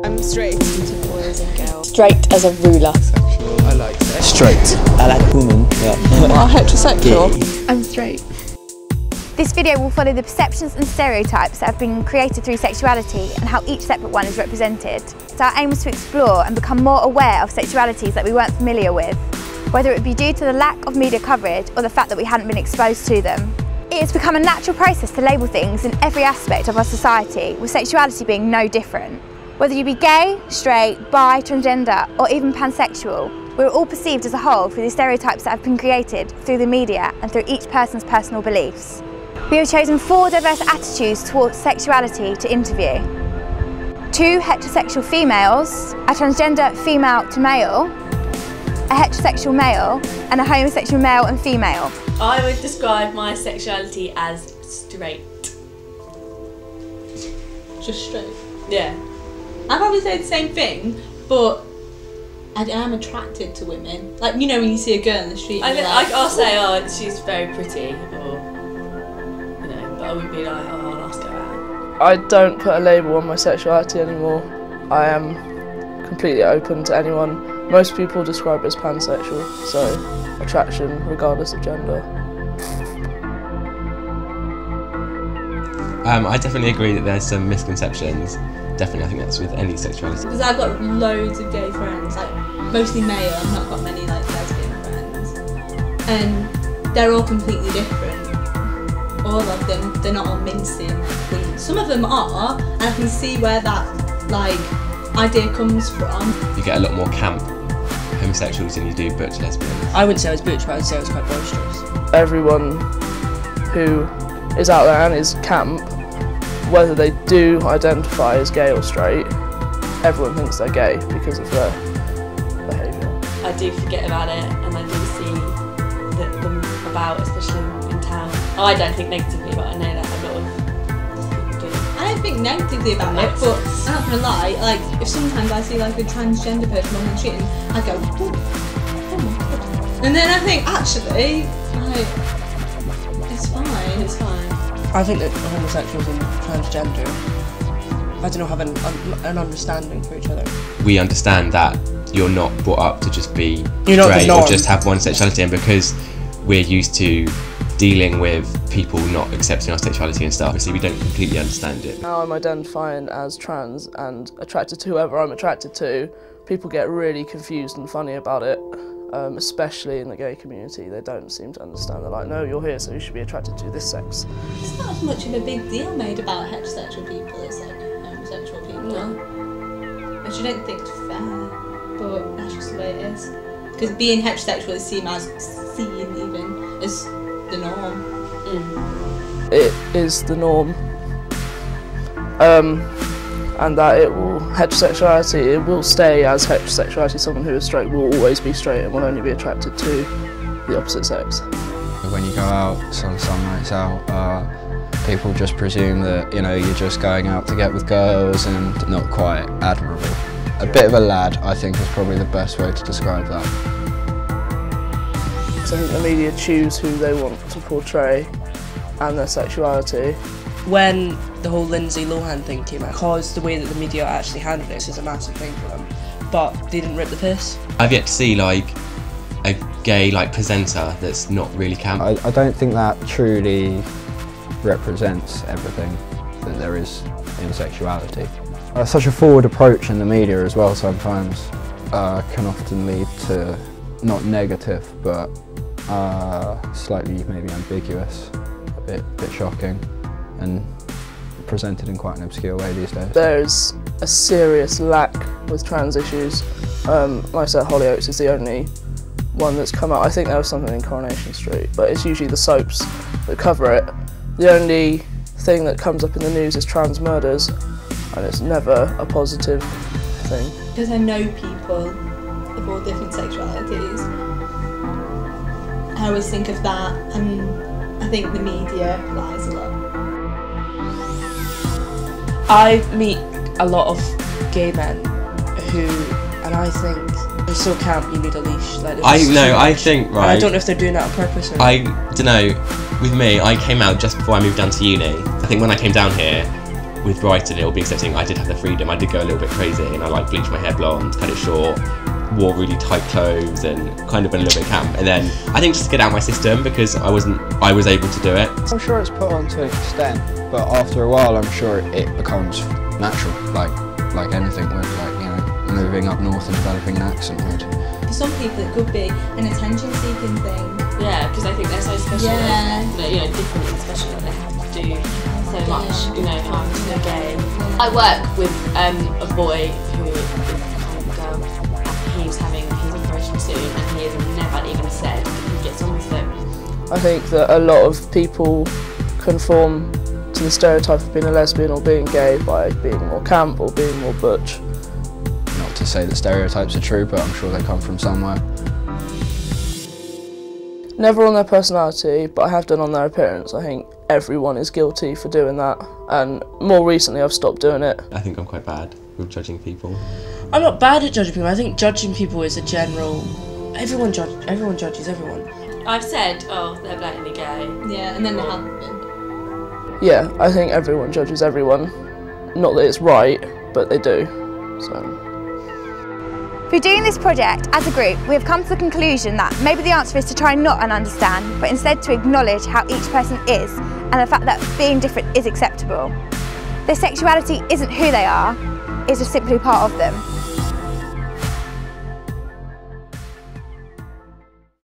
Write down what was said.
I'm straight. Into boys and girls. Straight as a ruler. Sexual. I like sex. Straight. I like women. Yeah. Well, heterosexual. Gay. I'm straight. This video will follow the perceptions and stereotypes that have been created through sexuality and how each separate one is represented. So our aim was to explore and become more aware of sexualities that we weren't familiar with, whether it be due to the lack of media coverage or the fact that we hadn't been exposed to them. It has become a natural process to label things in every aspect of our society, with sexuality being no different. Whether you be gay, straight, bi, transgender or even pansexual, we're all perceived as a whole through the stereotypes that have been created through the media and through each person's personal beliefs. We have chosen 4 diverse attitudes towards sexuality to interview. 2 heterosexual females, a transgender female to male, a heterosexual male and a homosexual male and female. I would describe my sexuality as straight. Just straight? Yeah. I'd probably say the same thing, but I am attracted to women. Like, you know, when you see a girl in the street, I'll say, oh, she's very pretty, or, you know, but I wouldn't be like, oh, I'll ask her out. I don't put a label on my sexuality anymore. I am completely open to anyone. Most people describe it as pansexual, so attraction regardless of gender. I definitely agree that there's some misconceptions. Definitely, I think that's with any sexuality. Because I've got loads of gay friends, like mostly male. I've not got many like lesbian friends, and they're all completely different. All of them, they're not all mincing queens. Some of them are, and I can see where that like idea comes from. You get a lot more camp homosexuals than you do butch lesbians. I wouldn't say I was butch, but I would say I was quite boisterous. Everyone who is out there and is camp, whether they do identify as gay or straight, everyone thinks they're gay because of their behaviour. I do forget about it and I do see them about, especially in town. I don't think negatively, but I know that a lot of people do. I don't think negatively about it, but I'm not gonna lie, like if sometimes I see like a transgender person on the street, I go, oh my god. And then I think actually, like, it's fine, it's fine. I think that homosexuals and transgender, I don't know, have an understanding for each other. We understand that you're not brought up to just be You're straight or just have one sexuality, and because we're used to dealing with people not accepting our sexuality and stuff, obviously we don't completely understand it. Now I'm identifying as trans and attracted to whoever I'm attracted to, people get really confused and funny about it. Especially in the gay community, they don't seem to understand. They're like, no, you're here, so you should be attracted to this sex. It's not as much of a big deal made about heterosexual people as like homosexual people. No. Which I don't think is fair, but that's just the way it is. Because being heterosexual is seen even as the norm. It is the norm. And that heterosexuality, it will stay as heterosexuality. Someone who is straight will always be straight and will only be attracted to the opposite sex. When you go out, some nights out, people just presume that, you know, you're just going out to get with girls, and not quite admirable. A bit of a lad, I think, is probably the best way to describe that. So I think the media choose who they want to portray and their sexuality. When the whole Lindsay Lohan thing came out, because the way that the media actually handled it is a massive thing for them, but they didn't rip the piss. I've yet to see like a gay presenter that's not really camp. I don't think that truly represents everything that there is in sexuality. Such a forward approach in the media as well sometimes can often lead to not negative, but slightly maybe ambiguous, a bit shocking, and presented in quite an obscure way these days. There's a serious lack with trans issues. Like I said, Hollyoaks is the only one that's come out. I think there was something in Coronation Street, but it's usually the soaps that cover it. The only thing that comes up in the news is trans murders, and it's never a positive thing. Because I know people of all different sexualities, I always think of that, and I think the media lies a lot. I meet a lot of gay men who, and I think they're so camp, you need a leash. Like, I think, right. And I don't know if they're doing that on purpose or not. I don't know. With me, I came out just before I moved down to uni. I think when I came down here, with Brighton, it all being accepting, I did have the freedom. I did go a little bit crazy, and I like bleached my hair blonde, cut it short, wore really tight clothes, and kind of went a little bit camp. And then I think just to get out my system, because I was able to do it. I'm sure it's put on to an extent, but after a while I'm sure it becomes natural, like anything with, like, you know, moving up north and developing an accent would. For some people it could be an attention-seeking thing. Yeah, because I think they're so special. Yeah. You know, different and special that they have to do so much. You know, I'm gay. I work with a boy who is kind of a girl. He's having his operation soon, and he has never even said he gets on with it. I think that a lot of people conform to the stereotype of being a lesbian or being gay by being more camp or being more butch. Not to say that stereotypes are true, but I'm sure they come from somewhere. Never on their personality, but I have done on their appearance. I think everyone is guilty for doing that, and more recently I've stopped doing it. I think I'm quite bad with judging people. I'm not bad at judging people. I think judging people is a general. Everyone judges everyone. I've said, oh, they're blatantly gay. Yeah, and then they haven't been. Yeah, I think everyone judges everyone. Not that it's right, but they do. So. Through doing this project as a group, we have come to the conclusion that maybe the answer is to try not and understand, but instead to acknowledge how each person is and the fact that being different is acceptable. Their sexuality isn't who they are, it's just simply part of them.